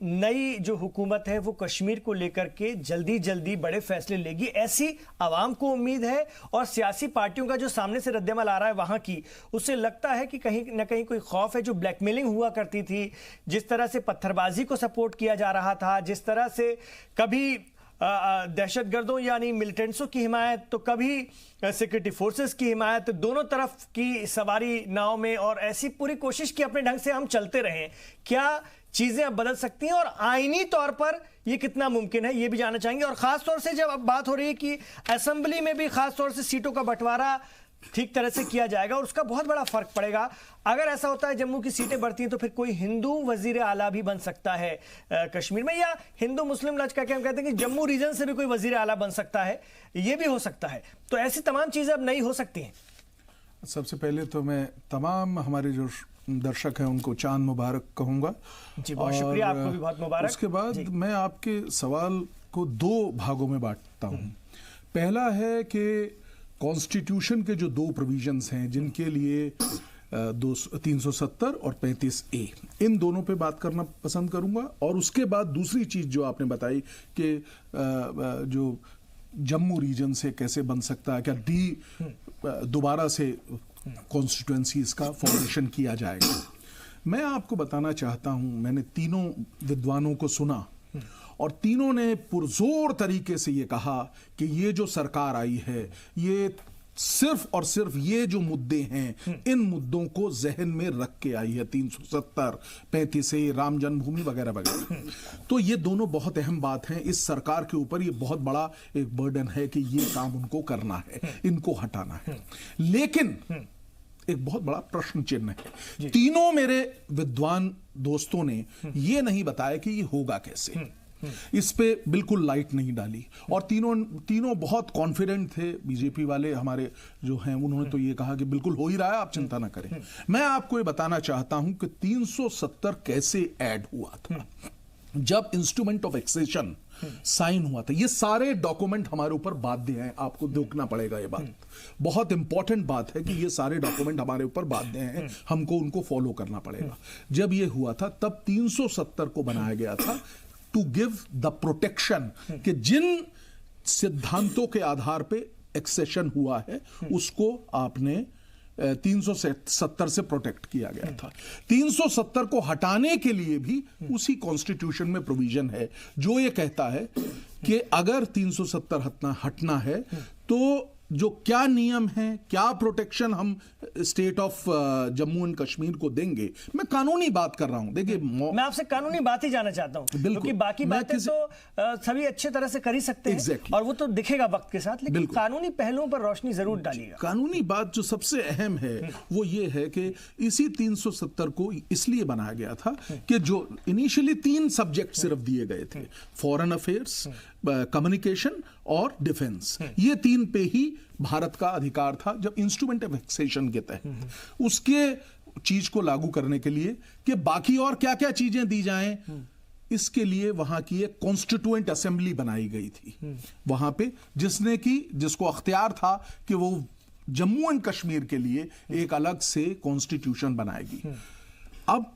नई जो हुकूमत है वो कश्मीर को लेकर के जल्दी जल्दी बड़े फैसले लेगी, ऐसी आवाम को उम्मीद है। और सियासी पार्टियों का जो सामने से रद्देमल आ रहा है वहां की, उससे लगता है कि कहीं ना कहीं कोई खौफ है। जो ब्लैकमेलिंग हुआ करती थी, जिस तरह से पत्थरबाजी को सपोर्ट किया जा रहा था, जिस तरह से कभी दहशतगर्दों यानी मिलिटेंट्सों की हिमायत तो कभी सिक्योरिटी फोर्सेस की हिमायत, दोनों तरफ की सवारी नाव में, और ऐसी पूरी कोशिश की अपने ढंग से हम चलते रहें। क्या चीजें अब बदल सकती हैं और आईनी तौर पर ये कितना मुमकिन है, ये भी जानना चाहेंगे। और खासतौर से जब अब बात हो रही है कि असेंबली में भी खासतौर से सीटों का बंटवारा ठीक तरह से किया जाएगा और उसका बहुत बड़ा फर्क पड़ेगा। अगर ऐसा होता है जम्मू की सीटें बढ़ती हैं तो फिर कोई हिंदू वजीर आला भी बन सकता है कश्मीर में, या हिंदू मुस्लिम लच का क्या हम कहते हैं कि जम्मू रीजन से भी कोई वजीर आला बन सकता है, ये भी हो सकता है। तो ऐसी तमाम चीजें अब नई हो सकती हैं। सबसे पहले तो मैं तमाम हमारे जो दर्शक हैं उनको चांद मुबारक कहूंगा जी, बहुत शुक्रिया, आपको भी बहुत मुबारक। उसके बाद मैं आपके सवाल को दो भागों में बांटता हूं। पहला है कि कॉन्स्टिट्यूशन के जो दो प्रोविजंस हैं जिनके लिए 370 और 35A, इन दोनों पे बात करना पसंद करूंगा। और उसके बाद दूसरी चीज जो आपने बताई कि जो जम्मू रीजन से कैसे बन सकता है, क्या दोबारा से कॉन्स्टिट्यूएंसीज का फॉर्मेशन किया जाएगा। मैं आपको बताना चाहता हूं, मैंने तीनों विद्वानों को सुना और तीनों ने पुरजोर तरीके से ये कहा कि ये जो सरकार आई है ये सिर्फ और सिर्फ ये जो मुद्दे हैं इन मुद्दों को जहन में रख के आई है, 370, 35A, राम जन्मभूमि वगैरह वगैरह। तो ये दोनों बहुत अहम बात हैं। इस सरकार के ऊपर ये बहुत बड़ा एक बर्डन है कि ये काम उनको करना है, इनको हटाना है। लेकिन एक बहुत बड़ा प्रश्न चिन्ह है। तीनों मेरे विद्वान दोस्तों ने ये नहीं बताया कि ये होगा कैसे, इस पे बिल्कुल लाइट नहीं डाली। और तीनों बहुत कॉन्फिडेंट थे। बीजेपी वाले हमारे जो हैं उन्होंने तो ये कहा कि बिल्कुल हो ही रहा है, आप चिंता ना करें। मैं आपको ये बताना चाहता हूं कि 370 कैसे ऐड हुआ था। जब इंस्ट्रूमेंट ऑफ एक्सेशन साइन हुआ था, ये सारे डॉक्यूमेंट हमारे ऊपर बाध्य हैं, आपको देखना पड़ेगा। ये बात बहुत इंपॉर्टेंट बात है कि ये सारे डॉक्यूमेंट हमारे ऊपर बाध्य हैं, हमको उनको फॉलो करना पड़ेगा। जब ये हुआ था तब 370 को बनाया गया था टू गिव द प्रोटेक्शन कि जिन सिद्धांतों के आधार पे एक्सेशन हुआ है उसको आपने 370 से प्रोटेक्ट किया गया था। 370 को हटाने के लिए भी उसी कॉन्स्टिट्यूशन में प्रोविजन है जो ये कहता है कि अगर 370 हटना है तो जो क्या नियम है, क्या प्रोटेक्शन हम state of Jammu and Kashmir को देंगे। मैं कानूनी बात कर रहा हूं। देखिए, मैं आपसे कानूनी बात ही जानना चाहता हूं, क्योंकि बाकी बातें तो सभी अच्छे तरह से कर ही सकते हैं और वो तो दिखेगा वक्त के साथ, लेकिन कानूनी पहलुओं पर रोशनी जरूर डालिएगा। कानूनी बात जो सबसे अहम है वो ये है कि इसी 370 को इसलिए बनाया गया था कि जो इनिशियली 3 सब्जेक्ट सिर्फ दिए गए थे, फॉरेन अफेयर्स, कम्युनिकेशन और डिफेंस, ये 3 पे ही भारत का अधिकार था। जब इंस्ट्रूमेंट ऑफ एक्सेशन के तहत उसके चीज को लागू करने के लिए कि बाकी और क्या क्या चीजें दी जाएं, इसके लिए वहां की एक कॉन्स्टिट्यूएंट असेंबली बनाई गई थी वहां पे, जिसको अख्तियार था कि वो जम्मू एंड कश्मीर के लिए एक अलग से कॉन्स्टिट्यूशन बनाएगी। अब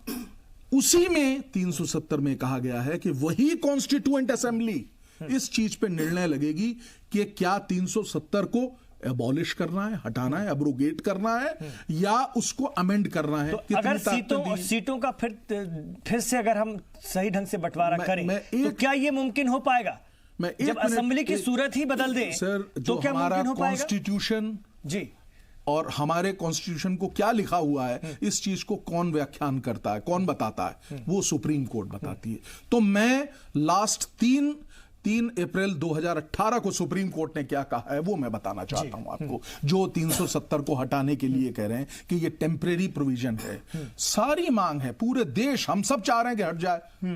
उसी में 370 में कहा गया है कि वही कॉन्स्टिट्यूएंट असेंबली इस चीज पे निर्णय लगेगी कि क्या 370 को एबॉलिश करना है, हटाना है, अब्रोगेट करना है या उसको अमेंड करना है। तो अगर सीटों का फिर से अगर हम सही ढंग से बंटवारा करें तो क्या ये मुमकिन हो पाएगा? जब असेंबली की सूरत ही बदल दें सर, तो क्या हमारा मुमकिन हो पाएगा? कॉन्स्टिट्यूशन जी, और हमारे कॉन्स्टिट्यूशन को क्या लिखा हुआ है, इस चीज को कौन व्याख्यान करता है, कौन बताता है? वो सुप्रीम कोर्ट बताती है। तो मैं लास्ट 3 अप्रैल 2018 को सुप्रीम कोर्ट ने क्या कहा है वो मैं बताना चाहता हूं आपको। जो 370 को हटाने के लिए कह रहे हैं कि ये टेम्परेरी प्रोविजन है। सारी मांग है, पूरे देश हम सब चाह रहे हैं कि हट जाए,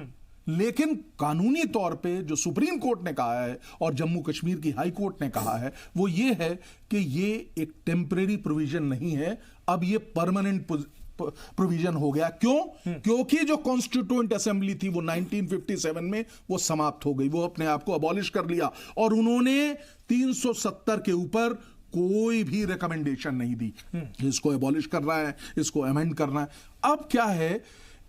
लेकिन कानूनी तौर पे जो सुप्रीम कोर्ट ने कहा है और जम्मू कश्मीर की हाई कोर्ट ने कहा है वो ये है कि ये एक टेम्परेरी प्रोविजन नहीं है, अब ये परमानेंट प्रोविजन हो गया। क्यों? क्योंकि जो कॉन्स्टिट्यूएंट असेंबली थी वो 1957 में वो समाप्त हो गई, वो अपने आप को अबॉलिश कर लिया और उन्होंने 370 के ऊपर कोई भी रिकमेंडेशन नहीं दी, इसको एबॉलिश करना है, इसको अमेंड करना है। अब क्या है,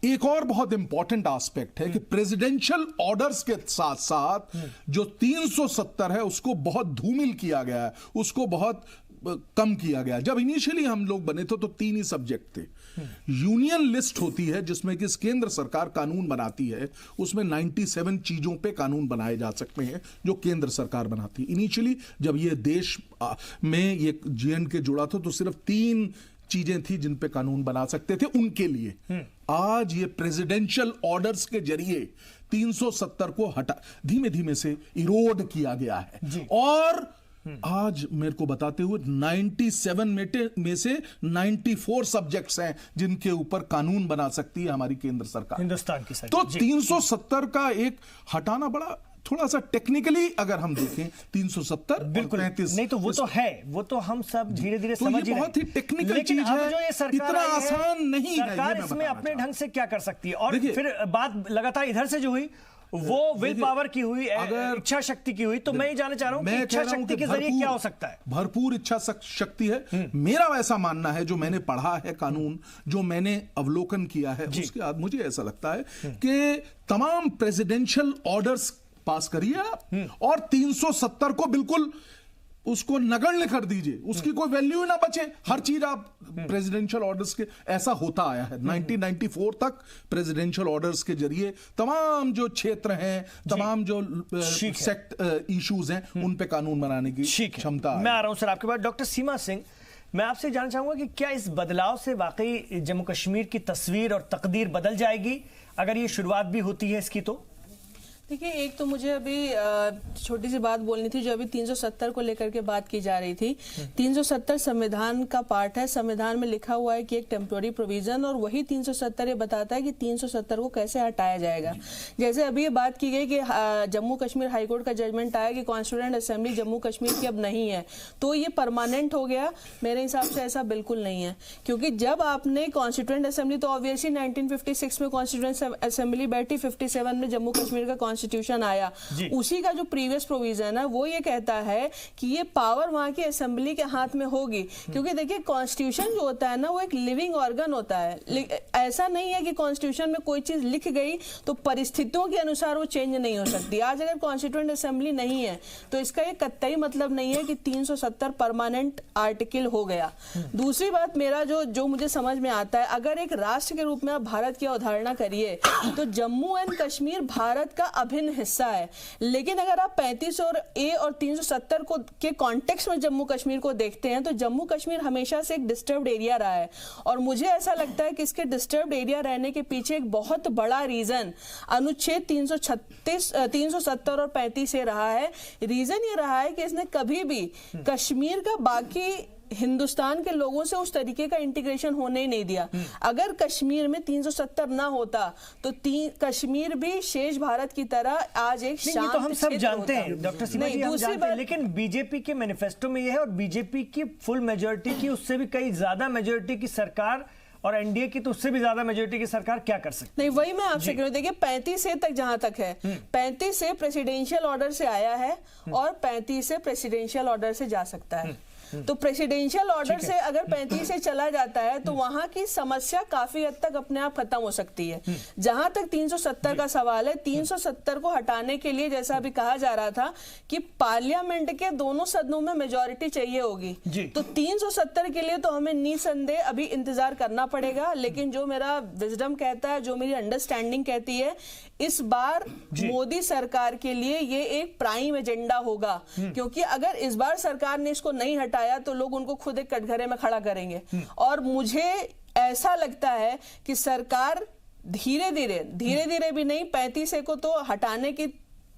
एक और बहुत इंपॉर्टेंट एस्पेक्ट है कि प्रेसिडेंशियल ऑर्डर्स के साथ साथ जो 370 है उसको बहुत धूमिल किया गया है, उसको बहुत कम किया गया। जब इनिशियली हम लोग बने थे तो 3 ही सब्जेक्ट थे। यूनियन लिस्ट होती है जिसमें कि केंद्र सरकार कानून बनाती है, उसमें 97 चीजों पे कानून बनाए जा सकते हैं जो केंद्र सरकार बनाती है। इनिशियली जब ये देश में ये J&K जुड़ा था तो सिर्फ 3 चीजें थी जिन पे कानून बना सकते थे उनके लिए। आज ये प्रेसिडेंशियल ऑर्डर्स के जरिए 370 को हटा धीमे धीमे से इरोड किया गया है और आज मेरे को बताते हुए 97 में से 94 सब्जेक्ट्स हैं जिनके ऊपर कानून बना सकती है हमारी केंद्र सरकार, हिंदुस्तान की सरकार। तो 370 का एक हटाना बड़ा थोड़ा सा टेक्निकली अगर हम देखें 370 बिल्कुल 33 नहीं तो वो तो है, वो तो हम सब धीरे धीरे तो समझ ये ही रहे बहुत ही टेक्निकल लेकिन चीज अब है, जो ये सरकार इतना आई है, आसान नहीं है। सरकार इसमें अपने ढंग से क्या कर सकती है? और फिर बात लगातार इधर से जो हुई वो विल पावर की हुई, अगर इच्छा शक्ति की हुई, तो मैं ये जानना चाह रहा हूं कि इच्छा शक्ति के जरिए क्या हो सकता है? भरपूर इच्छा शक्ति है। मेरा वैसा मानना है, जो मैंने पढ़ा है कानून, जो मैंने अवलोकन किया है, उसके बाद मुझे ऐसा लगता है कि तमाम प्रेसिडेंशियल ऑर्डर्स पास करिए आप और 370 को बिल्कुल उसको नगण्य कर दीजिए, उसकी कोई वैल्यू ना बचे, हर चीज आप प्रेसिडेंशियल ऑर्डर्स के, ऐसा होता आया है 1994 तक प्रेसिडेंशियल ऑर्डर्स के जरिए तमाम जो क्षेत्र हैं, तमाम जो सेक्ट इश्यूज हैं उन पे कानून बनाने की क्षमता। मैं आ रहा हूं सर आपके पास। डॉक्टर सीमा सिंह, मैं आपसे जानना चाहूंगा कि क्या इस बदलाव से वाकई जम्मू कश्मीर की तस्वीर और तकदीर बदल जाएगी अगर ये शुरुआत भी होती है इसकी? तो देखिए, एक तो मुझे अभी छोटी सी बात बोलनी थी जो अभी 370 को लेकर के बात की जा रही थी। 370 संविधान का पार्ट है, संविधान में लिखा हुआ है कि एक टेम्पोररी प्रोविजन, और वही 370 ये बताता है कि 370 को कैसे हटाया जाएगा। जैसे अभी ये बात की गई कि जम्मू कश्मीर हाईकोर्ट का जजमेंट आया कि कॉन्स्टिट्यूएंट असेंबली जम्मू कश्मीर की अब नहीं है, तो ये परमानेंट हो गया। मेरे हिसाब से ऐसा बिल्कुल नहीं है, क्योंकि जब आपने कॉन्स्टिट्यूएंट असेंबली, तो ऑब्वियसली 1956 में कॉन्स्टिट्यूएंट असेंबली बैठी, 57 में जम्मू कश्मीर का कॉन्स्टिट्यूशन आया, उसी का जो प्रीवियस प्रोविजन है वो ये कहता है कि ये पावर वहां की असेंबली के हाथ में होगी। क्योंकि देखिए, कॉन्स्टिट्यूशन जो होता है ना, वो एक लिविंग ऑर्गन होता है। ऐसा नहीं है कि कॉन्स्टिट्यूशन में कोई चीज लिख गई तो परिस्थितियों के अनुसार वो चेंज नहीं हो सकती। आज अगर कॉन्स्टिट्यूएंट असेंबली नहीं है तो इसका ये कतई मतलब नहीं है कि 370 परमानेंट आर्टिकल हो गया। दूसरी बात, मेरा जो मुझे समझ में आता है, अगर एक राष्ट्र के रूप में आप भारत की अवधारणा करिए तो जम्मू एंड कश्मीर भारत का अभिन्न हिस्सा है। लेकिन अगर आप 35 और ए और 370 को के कॉन्टेक्स्ट में जम्मू कश्मीर को देखते हैं तो जम्मू कश्मीर हमेशा से एक डिस्टर्ब्ड एरिया रहा है, और मुझे ऐसा लगता है कि इसके डिस्टर्ब्ड एरिया रहने के पीछे एक बहुत बड़ा रीजन अनुच्छेद 370 और 35 से रहा है। रीजन ये रहा है कि इसने कभी भी कश्मीर का बाकी हिंदुस्तान के लोगों से उस तरीके का इंटीग्रेशन होने ही नहीं दिया। अगर कश्मीर में 370 ना होता तो कश्मीर भी शेष भारत की तरह आज एक शांत तो हम सब जानते हैं डॉक्टर सीमा जी, हम जानते हैं, लेकिन बीजेपी के मैनिफेस्टो में यह है, और बीजेपी की फुल मेजोरिटी की, उससे भी कई ज्यादा मेजोरिटी की सरकार, और एनडीए की तो उससे भी ज्यादा मेजोरिटी की सरकार क्या कर सकती है? नहीं, वही मैं आपसे कह रही हूं। देखिए, 35 से तक जहां तक है, 35 से प्रेसिडेंशियल ऑर्डर से आया है और 35 से प्रेसिडेंशियल ऑर्डर से जा सकता है। तो प्रेसिडेंशियल ऑर्डर से अगर 35 से चला जाता है तो वहां की समस्या काफी हद तक अपने आप खत्म हो सकती है। जहां तक 370 का सवाल है, 370 को हटाने के लिए जैसा अभी कहा जा रहा था कि पार्लियामेंट के दोनों सदनों में मेजॉरिटी चाहिए होगी, तो 370 के लिए तो हमें निसंदेह अभी इंतजार करना पड़ेगा। लेकिन जो मेरा विजडम कहता है, जो मेरी अंडरस्टैंडिंग कहती है, इस बार मोदी सरकार के लिए ये एक प्राइम एजेंडा होगा, क्योंकि अगर इस बार सरकार ने इसको नहीं हटाया तो लोग उनको खुद एक कटघरे में खड़ा करेंगे। और मुझे ऐसा लगता है कि सरकार धीरे धीरे भी नहीं, 35 को तो हटाने की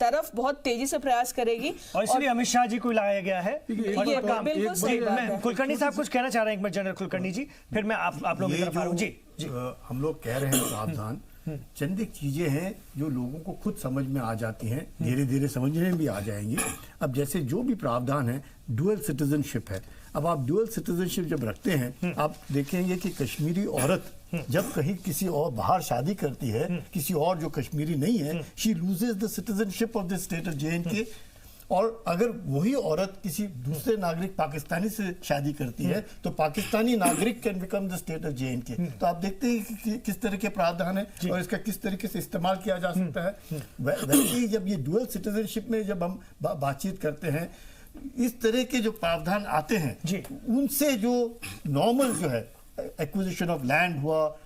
तरफ बहुत तेजी से प्रयास करेगी, और इसलिए अमित शाह जी को लाया गया है। कुलकर्णी साहब कुछ कहना चाह रहे हैं, एक मिनट जनरल कुलकर्णी जी, फिर मैं आप लोगों की तरफ आ रहा हूं। जी, हम लोग कह रहे हैं प्रावधान, चंद एक चीजें हैं जो लोगों को खुद समझ में आ जाती हैं, धीरे धीरे समझने में भी आ जाएंगी। अब जैसे जो भी प्रावधान है, डुअल सिटीजनशिप है। अब आप डुअल सिटीजनशिप जब रखते हैं, आप देखेंगे कि कश्मीरी औरत जब कहीं किसी और बाहर शादी करती है, किसी और जो कश्मीरी नहीं है, she loses the citizenship of the state of J&K, और अगर वही औरत किसी दूसरे नागरिक पाकिस्तानी से शादी करती है तो पाकिस्तानी नागरिक can become the state of JNK। तो आप देखते हैं कि किस तरह के प्रावधान है और इसका किस तरीके से इस्तेमाल किया जा सकता है। वैसे जब ये डुअल सिटीजनशिप में जब हम बातचीत करते हैं, इस तरह के जो प्रावधान आते हैं उनसे जो नॉर्मल जो है एक्विजिशन ऑफ लैंड हुआ,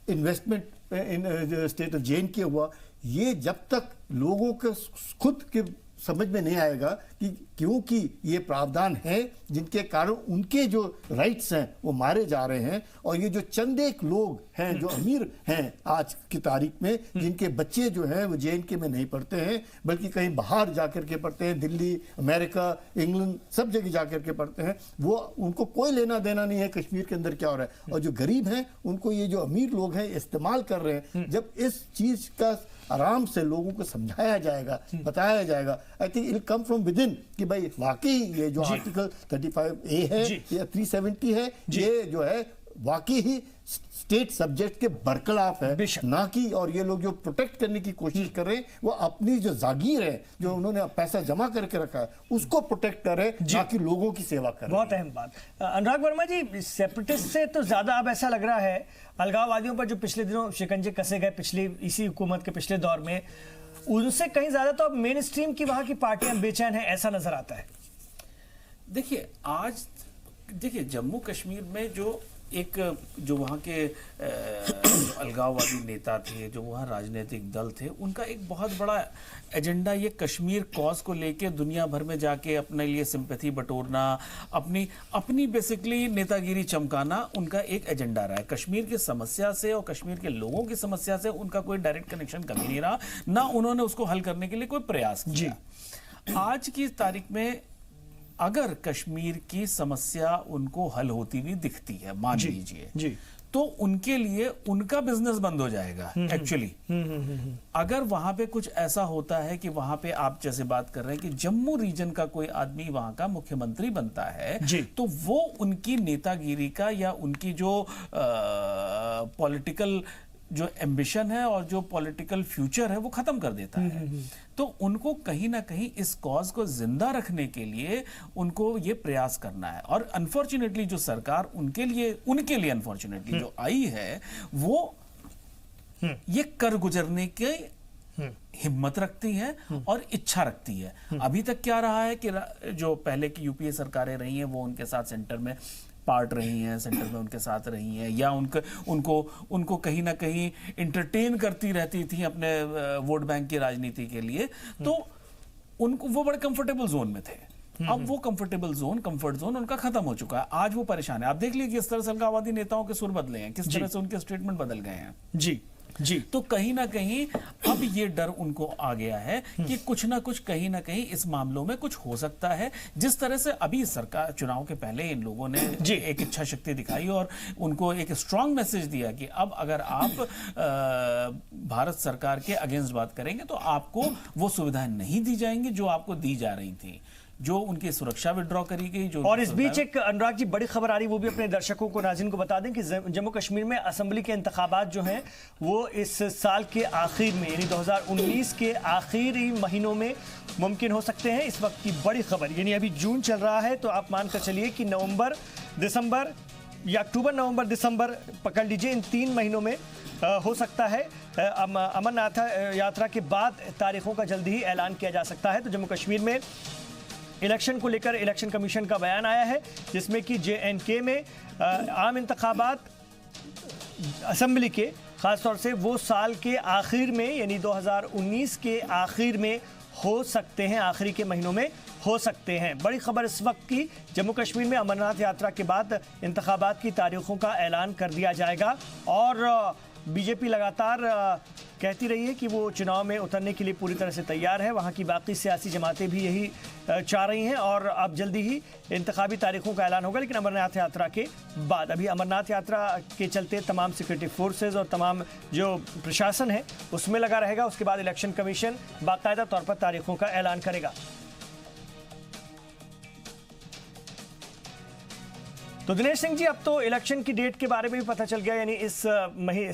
investment in state of JNK हुआ, ये जब तक लोगों के खुद के समझ में नहीं आएगा कि क्योंकि ये प्रावधान है जिनके कारण उनके जो राइट्स हैं वो मारे जा रहे हैं, और ये जो चंद एक लोग हैं जो अमीर हैं आज की तारीख में, जिनके बच्चे जो हैं वो JNK में नहीं पढ़ते हैं बल्कि कहीं बाहर जाकर के पढ़ते हैं, दिल्ली, अमेरिका, इंग्लैंड, सब जगह जाकर के पढ़ते हैं, वो उनको कोई लेना देना नहीं है कश्मीर के अंदर क्या हो रहा है। और जो गरीब हैं उनको ये जो अमीर लोग हैं इस्तेमाल कर रहे हैं। जब इस चीज का आराम से लोगों को समझाया जाएगा, बताया जाएगा, I think it come from with in कि भाई वाकई ये जो आर्टिकल 35A है या 370 है, ये जो है वाकई ही स्टेट सब्जेक्ट के बरखिलाफ है, ना कि, और ये लोग जो प्रोटेक्ट करने की कोशिश कर रहे हैं वो अपनी जो जागीर है, जो उन्होंने पैसा जमा करके रखा है, उसको प्रोटेक्ट कर रहे हैं, ना कि लोगों की सेवा कर रहे हैं। बहुत अहम बात। अनुराग वर्मा जी, सेपरेटिस्ट से तो ज्यादा अब ऐसा लग रहा है अलगाववादियों पर जो पिछले दिनों शिकंजे कसे गए पिछली इसी हुकूमत के पिछले दौर में, उनसे कहीं ज्यादा तो अब मेन स्ट्रीम की वहां की पार्टियां बेचैन है, ऐसा नजर आता है। देखिए जम्मू कश्मीर में जो वहाँ के अलगाववादी नेता थे, जो वहाँ राजनीतिक दल थे, उनका एक बहुत बड़ा एजेंडा ये कश्मीर कॉज को लेके दुनिया भर में जाके अपने लिए सिंपैथी बटोरना, अपनी बेसिकली नेतागिरी चमकाना उनका एक एजेंडा रहा है। कश्मीर की समस्या से और कश्मीर के लोगों की समस्या से उनका कोई डायरेक्ट कनेक्शन कभी नहीं रहा, ना उन्होंने उसको हल करने के लिए कोई प्रयास किया। आज की तारीख में अगर कश्मीर की समस्या उनको हल होती हुई दिखती है, मान लीजिए, तो उनके लिए उनका बिजनेस बंद हो जाएगा एक्चुअली। अगर वहां पे कुछ ऐसा होता है कि वहां पे आप जैसे बात कर रहे हैं कि जम्मू रीजन का कोई आदमी वहां का मुख्यमंत्री बनता है, तो वो उनकी नेतागिरी का या उनकी जो पॉलिटिकल जो एम्बिशन है और जो पॉलिटिकल फ्यूचर है वो खत्म कर देता है। तो उनको कहीं ना कहीं इस कॉज को जिंदा रखने के लिए उनको ये प्रयास करना है। और अनफॉर्चुनेटली जो सरकार उनके लिए अनफॉर्चुनेटली जो आई है, वो ये कर गुजरने के हिम्मत रखती है और इच्छा रखती है। अभी तक क्या रहा है कि जो पहले की यूपीए सरकारें रही हैं वो उनके साथ सेंटर में पार्ट रही हैं, सेंटर में उनके साथ रही हैं, या उनको कहीं ना कहीं इंटरटेन करती रहती थी अपने वोट बैंक की राजनीति के लिए, तो उनको वो बड़े कंफर्टेबल जोन में थे। अब वो कंफर्ट जोन उनका खत्म हो चुका है। आज वो परेशान है। आप देख लीजिए किस तरह से अलगाववादी नेताओं के सुर बदले हैं, किस तरह से उनके स्टेटमेंट बदल गए हैं। जी तो कहीं ना कहीं अब ये डर उनको आ गया है कि कुछ ना कुछ कहीं ना कहीं इस मामलों में कुछ हो सकता है। जिस तरह से अभी सरकार चुनाव के पहले इन लोगों ने एक इच्छा शक्ति दिखाई और उनको एक स्ट्रांग मैसेज दिया कि अब अगर आप भारत सरकार के अगेंस्ट बात करेंगे तो आपको वो सुविधाएं नहीं दी जाएंगी जो आपको दी जा रही थी, जो उनकी सुरक्षा विड्रॉ करी गई। जो और इस बीच एक अनुराग जी बड़ी खबर आ रही, वो भी अपने दर्शकों को, नाज़रीन को बता दें कि जम्मू कश्मीर में असेंबली के इंतखाबात जो हैं वो इस साल के आखिर में, यानी 2019 के आखिरी महीनों में मुमकिन हो सकते हैं। इस वक्त की बड़ी खबर, यानी अभी जून चल रहा है, तो आप मानकर चलिए कि नवंबर, दिसंबर या अक्टूबर, नवंबर, दिसंबर पकड़ लीजिए, इन 3 महीनों में हो सकता है। अमरनाथ यात्रा के बाद तारीखों का जल्दी ही ऐलान किया जा सकता है। तो जम्मू कश्मीर में इलेक्शन को लेकर इलेक्शन कमीशन का बयान आया है, जिसमें कि JNK में आम इंतखाबात असेंबली के, खासतौर से वो साल के आखिर में, यानी 2019 के आखिर में हो सकते हैं, आखिरी के महीनों में हो सकते हैं। बड़ी खबर इस वक्त की, जम्मू कश्मीर में अमरनाथ यात्रा के बाद इंतखाबात की तारीखों का ऐलान कर दिया जाएगा। और बीजेपी लगातार कहती रही है कि वो चुनाव में उतरने के लिए पूरी तरह से तैयार है। वहाँ की बाकी सियासी जमातें भी यही चाह रही हैं और अब जल्दी ही इंतखाबी तारीखों का ऐलान होगा, लेकिन अमरनाथ यात्रा के बाद। अभी अमरनाथ यात्रा के चलते तमाम सिक्योरिटी फोर्सेज और तमाम जो प्रशासन है उसमें लगा रहेगा। उसके बाद इलेक्शन कमीशन बाकायदा तौर पर तारीखों का ऐलान करेगा। तो दिनेश सिंह जी, अब तो इलेक्शन की डेट के बारे में भी पता चल गया, यानी इस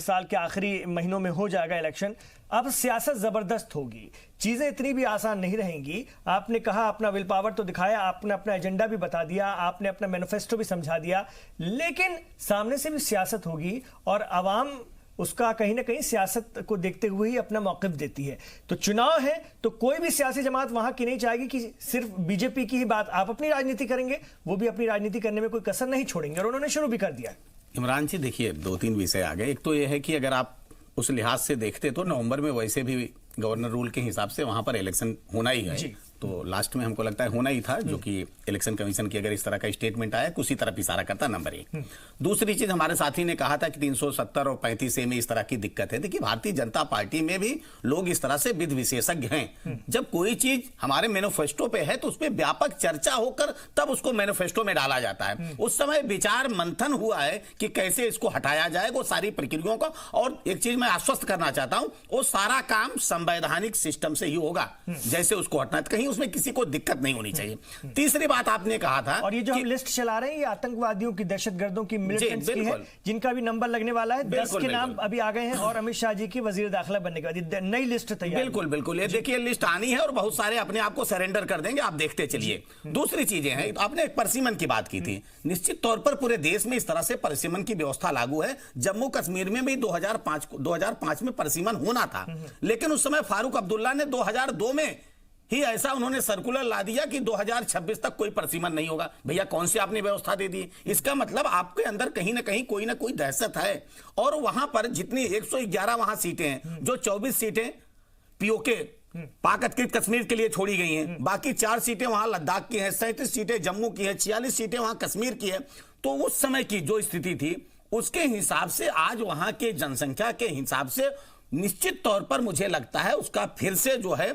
साल के आखिरी महीनों में हो जाएगा इलेक्शन। अब सियासत जबरदस्त होगी, चीजें इतनी भी आसान नहीं रहेंगी। आपने कहा अपना विल पावर तो दिखाया, आपने अपना एजेंडा भी बता दिया, आपने अपना मैनिफेस्टो भी समझा दिया, लेकिन सामने से भी सियासत होगी और आवाम उसका कहीं ना कहीं सियासत को देखते हुए ही अपना मौक़िफ़ देती है। तो चुनाव है तो कोई भी सियासी जमात वहां की नहीं चाहेगी कि सिर्फ बीजेपी की ही बात, आप अपनी राजनीति करेंगे, वो भी अपनी राजनीति करने में कोई कसर नहीं छोड़ेंगे, और उन्होंने शुरू भी कर दिया। इमरान जी देखिए, 2-3 विषय आ गए। एक तो यह है कि अगर आप उस लिहाज से देखते तो नवंबर में वैसे भी गवर्नर रूल के हिसाब से वहां पर इलेक्शन होना ही है, तो लास्ट में हमको लगता है होना ही था, जो कि इलेक्शन कमीशन की अगर इस तरह का स्टेटमेंट आया उसी तरफ इशारा करता, नंबर 1। दूसरी चीज, हमारे साथी ने कहा था कि 370 और 35 में इस तरह की दिक्कत है। देखिए, भारतीय जनता पार्टी में भी लोग इस तरह से विधि विशेषज्ञ हैं। जब कोई चीज हमारे मैनिफेस्टो पे है तो उस पर व्यापक चर्चा होकर तब उसको मैनिफेस्टो में डाला जाता है। उस समय विचार मंथन हुआ है कि कैसे इसको हटाया जाए, वो सारी प्रक्रियाओं का। और एक चीज मैं आश्वस्त करना चाहता हूं, वो सारा काम संवैधानिक सिस्टम से ही होगा, जैसे उसको हटना है, कहीं उसमें किसी को दिक्कत नहीं होनी चाहिए। तीसरी बात आपने कहा था, और ये जो हम लिस्ट चला रहे हैं ये आतंकवादियों की, दहशतगर्दों की, मिलिटेंट्स की है, जिनका भी नंबर लगने वाला है। 10 के नाम अभी आ गए हैं, और अमित शाह जी की वजीर दाखिला बनने के बाद नई लिस्ट तैयार। बिल्कुल बिल्कुल, ये देखिए लिस्ट आनी है और बहुत सारे अपने आप को सरेंडर कर देंगे, आप देखते चलिए। दूसरी चीजें हैं, आपने परसिमन की बात की थी, निश्चित तौर पर पूरे देश में इस तरह से परसिमन की व्यवस्था लागू है। जम्मू कश्मीर में भी 2005 में परसिमन होना था, लेकिन उस समय फारूक अब्दुल्ला ने 2002 में ही ऐसा उन्होंने सर्कुलर ला दिया कि 2026 तक कोई परसिमन नहीं होगा। भैया कौन सी आपने व्यवस्था दे दी? इसका मतलब आपके अंदर कहीं ना कोई दहशत है। और वहां पर जितनी 111 वहां सीटें हैं, जो 24 सीटें पीओके पाक अधिकृत कश्मीर के लिए छोड़ी गई हैं, बाकी 4 सीटें वहां लद्दाख की हैं, 37 सीटें जम्मू की हैं, 46 सीटें वहां कश्मीर की है। तो उस समय की जो स्थिति थी उसके हिसाब से आज वहां के जनसंख्या के हिसाब से निश्चित तौर पर मुझे लगता है उसका फिर से जो है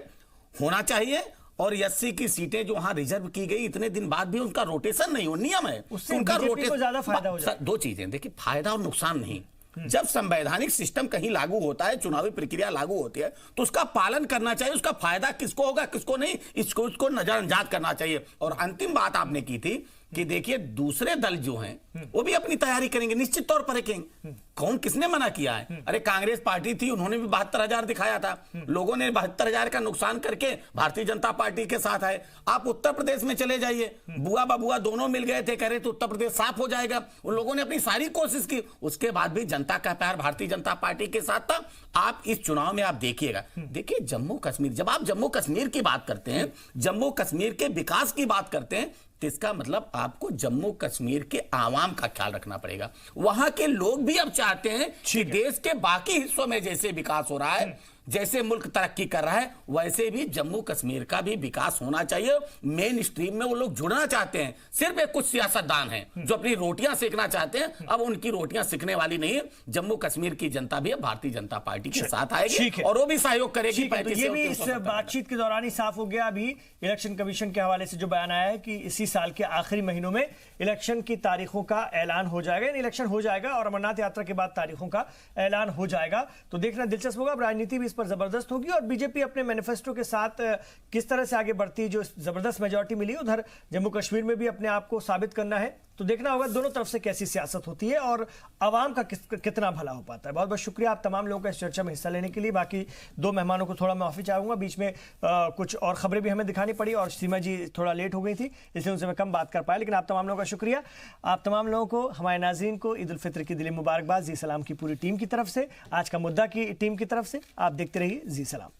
होना चाहिए। और 80 की सीटें जो वहां रिजर्व की गई, इतने दिन बाद भी उनका रोटेशन नहीं हो, नियम है उनका रोटेशन को ज्यादा फायदा हो जाए। 2 चीजें देखिए, फायदा और नुकसान नहीं। जब संवैधानिक सिस्टम कहीं लागू होता है, चुनावी प्रक्रिया लागू होती है, तो उसका पालन करना चाहिए। उसका फायदा किसको होगा किसको नहीं, इसको नजरअंदाज करना चाहिए। और अंतिम बात आपने की थी कि देखिए दूसरे दल जो हैं वो भी अपनी तैयारी करेंगे, निश्चित तौर पर रखेंगे। कौन किसने मना किया है? अरे कांग्रेस पार्टी थी, उन्होंने भी 72,000 दिखाया था, लोगों ने 72,000 का नुकसान करके भारतीय जनता पार्टी के साथ आए। आप उत्तर प्रदेश में चले जाइए, बुआ बबुआ दोनों मिल गए थे, कह रहे थे उत्तर प्रदेश साफ हो जाएगा। उन लोगों ने अपनी सारी कोशिश की, उसके बाद भी जनता का प्यार भारतीय जनता पार्टी के साथ था। आप इस चुनाव में आप देखिएगा, देखिए जम्मू कश्मीर, जब आप जम्मू कश्मीर की बात करते हैं, जम्मू कश्मीर के विकास की बात करते हैं, तो इसका मतलब आपको जम्मू कश्मीर के आवाम का ख्याल रखना पड़ेगा। वहां के लोग भी अब चाहते हैं कि देश के बाकी हिस्सों में जैसे विकास हो रहा है, जैसे मुल्क तरक्की कर रहा है, वैसे भी जम्मू कश्मीर का भी विकास होना चाहिए। मेन स्ट्रीम में वो लोग जुड़ना चाहते हैं। सिर्फ एक कुछ सियासतदान हैं जो अपनी रोटियां सेकना चाहते हैं, अब उनकी रोटियां सेकने वाली नहीं है। जम्मू कश्मीर की जनता भी अब भारतीय जनता पार्टी के साथ आएगी और वो भी सहयोग करेगी। तो ये भी इस बातचीत के दौरान ही साफ हो गया। अभी इलेक्शन कमीशन के हवाले से जो बयान आया है कि इसी साल के आखिरी महीनों में इलेक्शन की तारीखों का ऐलान हो जाएगा, इलेक्शन हो जाएगा और अमरनाथ यात्रा के बाद तारीखों का ऐलान हो जाएगा। तो देखना दिलचस्प होगा। राजनीति भी इस पर जबरदस्त होगी और बीजेपी अपने मैनिफेस्टो के साथ किस तरह से आगे बढ़ती है। जो जबरदस्त मेजॉरिटी मिली उधर जम्मू कश्मीर में भी अपने आप को साबित करना है। तो देखना होगा दोनों तरफ से कैसी सियासत होती है और आवाम का कितना भला हो पाता है। बहुत बहुत शुक्रिया आप तमाम लोगों का इस चर्चा में हिस्सा लेने के लिए। बाकी 2 मेहमानों को थोड़ा मैं माफी चाहूंगा, बीच में कुछ और खबरें भी हमें दिखानी पड़ी और सीमा जी थोड़ा लेट हो गई थी, इसलिए उनसे मैं कम बात कर पाया। लेकिन आप तमाम लोगों का शुक्रिया। आप तमाम लोगों को, हमारे नाज़रीन को ईद उल फित्र की दिली मुबारकबाद जी सलाम की पूरी टीम की तरफ से, आज का मुद्दा की टीम की तरफ से। आप देखते रहिए जी सलाम।